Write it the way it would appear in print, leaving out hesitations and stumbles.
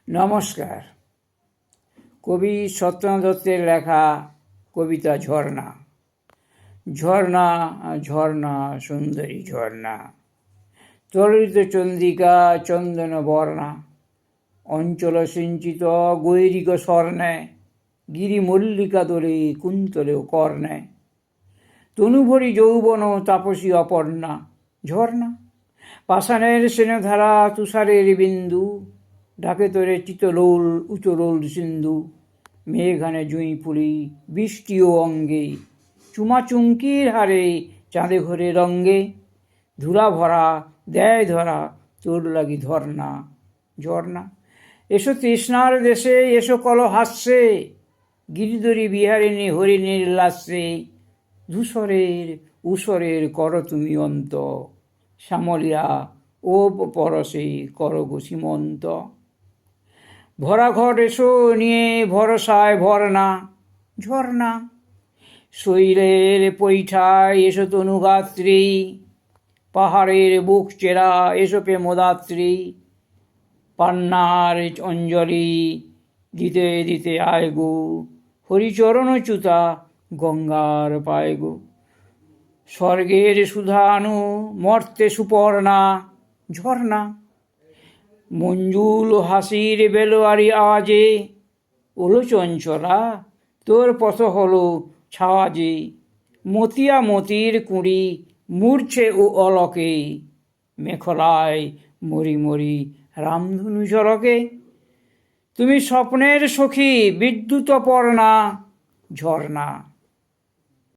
নমস্কার। কবি সত্যেন্দ্রনাথ দত্তের লেখা কবিতা ঝর্ণা। ঝর্ণা ঝর্ণা সুন্দরী ঝর্ণা, তরলিত চন্দ্রিকা চন্দন বর্ণা, অঞ্চল সিঞ্চিত গৈরিক স্বর্ণে, গিরি মল্লিকা দোলে কুন্তলেও কর্ণে, তনুভরি যৌবন তাপসী অপর্ণা। ঝর্ণা পাষাণের স্নেহধারা তুষারের বিন্দু, ঢাকে তোরে চিতলোল উচলোল সিন্ধু। মেঘানে জুঁই ফুলি বৃষ্টি ও অঙ্গে, চুমাচুমকির হারে চাঁদে ঘরে রঙ্গে। ধুলা ভরা দেয় ধরা তোর লাগি ধর্ণা। ঝর্ণা এসো তৃষ্ণার দেশে, এসো কল হাস্যে, গিরিধরী বিহারিণী হরিণীর লাস্যে। ধূসরের উসরের কর তুমি অন্ত, শ্যামলিয়া ও পরশে কর গো সীমন্ত। ভরা ঘর এসো নিয়ে ভরসায় ভরনা। ঝর্ণা শৈলের পৈঠায় এসো তনুগাত্রী, পাহাড়ের বুক চেরা এসো প্রেমদাত্রী। পান্নার অঞ্জলি দিতে দিতে আয় গো, হরিচরণ চ্যুতা গঙ্গার পায় গো। স্বর্গের সুধানু মর্তে সুপর্ণা। ঝর্ণা মঞ্জুল হাসির বেলোয়ারি আওয়াজে, ওলো চঞ্চলা তোর পথ হলো ছাওয়াজে। মতিয়া মতির কুঁড়ি মূর্ছে ও অলকে, মেখলায় মরি মরি রামধনু ঝলকে। তুমি স্বপ্নের সখী বিদ্যুৎ পর্ণা। ঝর্ণা